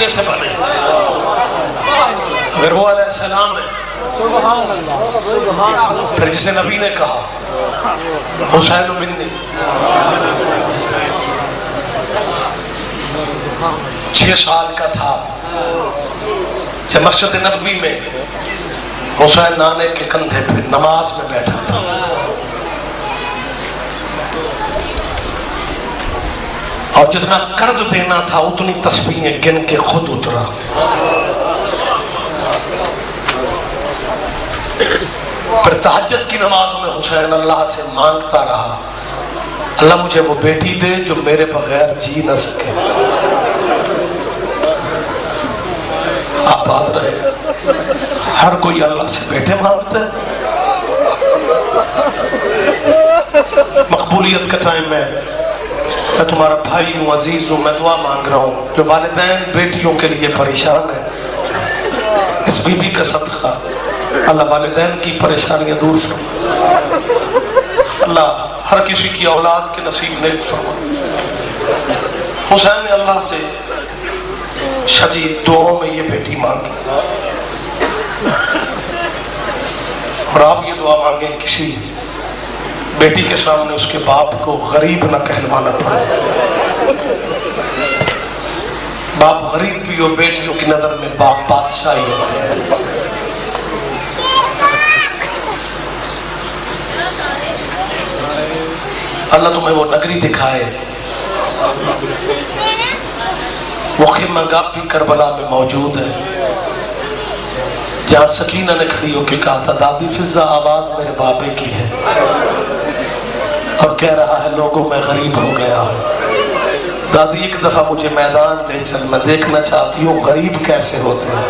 طریقے سے بنے. اگر وہ علیہ السلام ہے پھر اس سے نبی نے کہا حسین منی. 6 سال کا تھا جب مسجد نبوی میں حسین نانے کے کندھے پہ نماز میں بیٹھا تھا. اور جتنا قرض دینا تھا اتنی تسبیحیں گن کے خود اترا. پھر تہجد کی نماز میں حسین اللہ سے مانگتا رہا اللہ مجھے وہ بیٹی دے جو میرے بغیر جی نہ سکے. آپ بات رہے ہر کوئی اللہ سے بیٹے مانگتا ہے. مقبولیت کا ٹائم ہے. میں تمہارا بھائی ہوں عزیز ہوں. میں دعا مانگ رہا ہوں جو والدین بیٹیوں کے لیے پریشان ہیں اس بی بی کا صدقہ اللہ والدین کی پریشانیاں دور فرما. اللہ ہر کسی کی اولاد کے نصیب نیک فرما. حسین نے اللہ سے شدید دعاؤں میں یہ بیٹی مانگی. اور آپ یہ دعا مانگیں کسی بیٹی کے سامنے اس کے باپ کو غریب نہ کہلوانا پڑے. باپ غریب بھی اور بیٹیوں کی نظر میں باپ بادشاہی ہوتے ہیں. اللہ تمہیں وہ نگری دکھائے وہ خیمہ گاہ بھی کربلا میں موجود ہے جہاں سکینہ نے کھڑی ہو کے کہا تھا دادی فضا آواز میرے بابے کی ہے اور کہہ رہا ہے لوگوں میں غریب ہو گیا ہوں. دادی ایک دفعہ مجھے میدان لے چل میں دیکھنا چاہتی ہوں غریب کیسے ہوتے ہیں.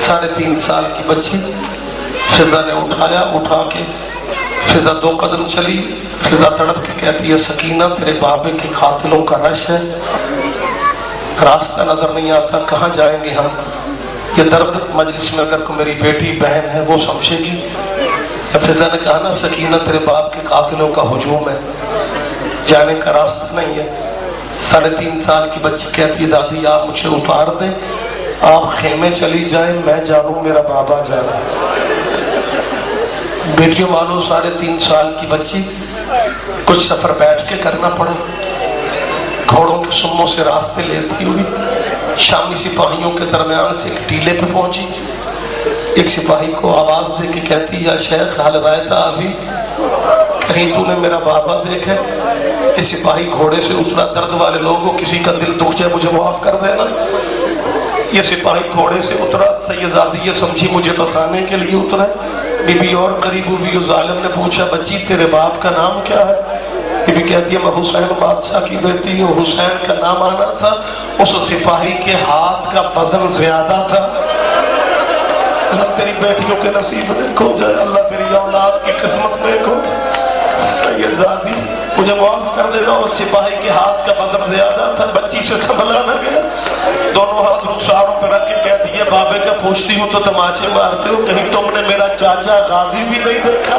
3.5 سال کی بچی فضا نے اٹھایا. اٹھا کے فضا 2 قدم چلی. فضا تڑپ کے کہتی ہے سکینہ تیرے بابے کے قاتلوں کا رش ہے راستہ نظر نہیں آتا کہاں جائیں گے ہم. یہ درد مجلس میں اگر کوئی میری بیٹی بہن ہے وہ سمجھے گی. فضا نے کہا نا سکینہ تیرے باپ کے قاتلوں کا ہجوم ہے جانے کا راستہ نہیں ہے. 3.5 سال کی بچی کہتی ہے دادی آپ مجھے اتار دیں آپ خیمے چلی جائیں میں جانوں میرا بابا جانا. بیٹیوں والوں 3.5 سال کی بچی کچھ سفر بیٹھ کے کرنا پڑا. گھوڑوں کے سموں سے راستے لیتی ہوئی شامی سپاہیوں کے درمیان سے ایک ٹیلے پہ پہنچی. ایک سپاہی کو آواز دے کے کہتی یا شیخ حال رائتا ابھی کہیں تو نے میرا بابا دیکھے. یہ سپاہی گھوڑے سے اترا. درد والے لوگوں کسی کا دل دکھ جائے مجھے معاف کر دینا. یہ سپاہی گھوڑے سے اترا. سیدزادی یہ سمجھی مجھے بتانے کے لیے اترا. بی بی اور قریب ہوئی. ظالم نے پوچھا بچی تیرے باپ کا نام کیا ہے. بی بی کہتی ہے میں حسین بادشاہ کی بیٹی ہوں. حسین کا نام آنا تھا اس سپاہی کے ہاتھ کا وزن زیادہ تھا. اللہ تیری بیٹیوں کے نصیب نیک ہو جائے. اللہ تیری اولاد کی قسمت نیک ہو. سیدزادی مجھے معاف کر دینا. اور سپاہی کے ہاتھ کا وزن زیادہ تھا. بچی سے سنبھلا نہ گیا. دونوں ہاتھ رخساروں پہ رکھ کے کہتی ہے بابے کا پوچھتی ہوں تو تماچے مارتے ہو کہیں تم نے میرا چاچا غازی بھی نہیں دیکھا.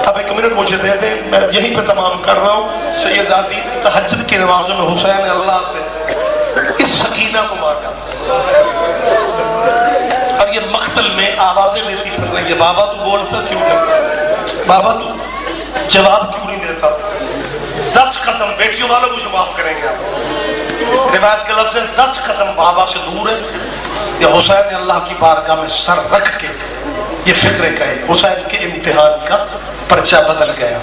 اب 1 منٹ مجھے دے دیں میں یہیں پہ تمام کر رہا ہوں. سیدزادی تہجد کی نمازوں میں حسین نے اللہ سے اس سکینہ کو مانگا اور یہ مقتل میں آوازیں دیتی پھر رہی ہے بابا تو بولتا کیوں نہیں بابا تو جواب کیوں نہیں دیتا. 10 قدم بیٹیوں والوں مجھے معاف کریں گے آپ روایت کے لفظ 10 قدم بابا سے دور ہے. یہ حسین نے اللہ کی بارگاہ میں سر رکھ کے یہ فکر کہے. حسین کے امتحان کا پرچہ بدل گیا.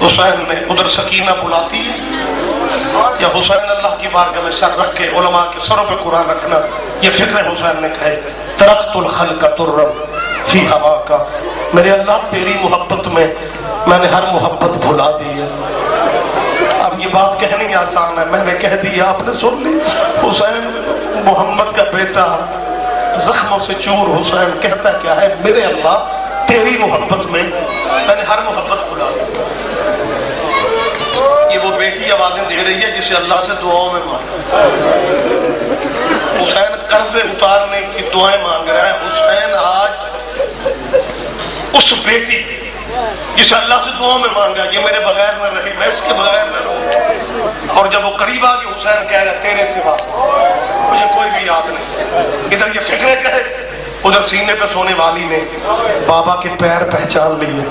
حسین نے ادھر سکینہ بلاتی ہے یا حسین اللہ کی بارگاہ میں سر رکھ کے علماء کے سروں پہ قرآن رکھنا. یہ فکر حسین نے کہے ترکت الخلق ترم فی ہوا کا. میرے اللہ تیری محبت میں نے ہر محبت بھلا دی ہے. اب یہ بات کہنی آسان ہے میں نے کہہ دی آپ نے سن لی. حسین محمد کا بیٹا زخموں سے چور حسین کہتا کیا ہے میرے اللہ تیری محبت میں نے ہر محبت بھلا دی. یہ وہ بیٹی آوازیں دے رہی ہے جسے اللہ سے دعاؤں میں مانگا. حسین قرض اتارنے کی دعائیں مانگ رہا ہے. حسین آج اس بیٹی جسے اللہ سے دعا میں مانگا یہ میرے بغیر نہ رہی، میں اس کے بغیر نہ رہوں. اور جب وہ قریب آ گیا حسین کہہ رہا تیرے سوا مجھے کوئی بھی یاد نہیں. ادھر یہ فکرے کہے، ادھر سینے پہ سونے والی نے بابا کے پیر پہچان لیے.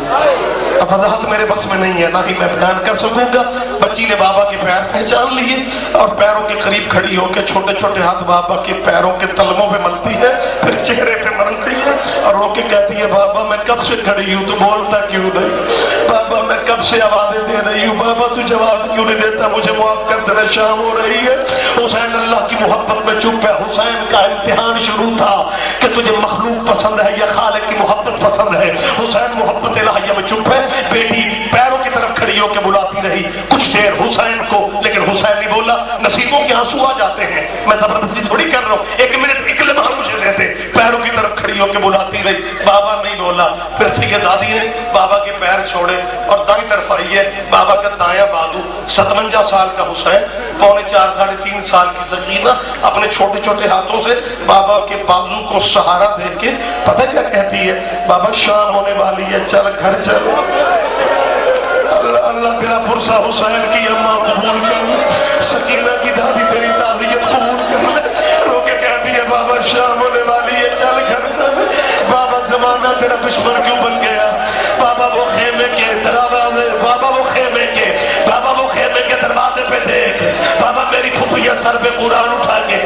اب وضاحت میرے بس میں نہیں ہے، نہ ہی میں بیان کر سکوں گا. بچی نے بابا کے پیر پہچان لیے اور پیروں کے قریب کھڑی ہو کے چھوٹے چھوٹے ہاتھ بابا کے پیروں کے تلموں پہ ملتی ہے، پھر چہرے پہ ملتی ہے اور رو کے کہتی ہے بابا میں کب سے کھڑی ہوں تو بولتا کیوں نہیں؟ بابا میں کب سے آوازیں دے رہی ہوں، بابا تو جواب کیوں نہیں دیتا؟ مجھے معاف کر دینا، شام ہو رہی ہے. حسین اللہ کی محبت میں چپ ہے. حسین کا امتحان شروع تھا کہ تجھے مخلوق پسند ہے یا خالق کی محبت پسند ہے. حسین محبت الہیہ میں چپ ہے. بیٹی پیروں کی طرف کھڑی ہو کے بلاتی رہی کچھ دیر حسین کو، لیکن حسین نہیں بولا. نصیبوں کے آنسو آ جاتے ہیں، میں زبردستی تھوڑی کر رہا ہوں، ایک منٹ ایک لمحہ مجھے دے دے. پیروں کی طرف کھڑی ہو کے بلاتی رہی، بابا نہیں بولا. پھر سیدزادی نے بابا کے پیر چھوڑے اور دائیں طرف آئی ہے بابا کا دایاں بازو. 57 سال کا حسین، 4.25 ساڑھے 3 سال کی سکینہ اپنے چھوٹے چھوٹے ہاتھوں سے بابا کے بازو کو سہارا دے کے پتہ کیا کہتی ہے؟ بابا شام ہونے والی ہے، چل گھر چل. اللہ تیرا پرسہ حسین کی اماں قبول کر لے، سکینہ کی دادی تیری تعزیت قبول کر لے. رو کے کہتی ہے بابا شام ہونے والی ہے، چل گھر چل. بابا زمانہ تیرا دشمن کیوں بن گیا؟ بابا وہ خیمے کے دروازے، بابا وہ خیمے کے دروازے پہ دیکھ. بابا میری پھپھیاں سر پہ قرآن اٹھا کے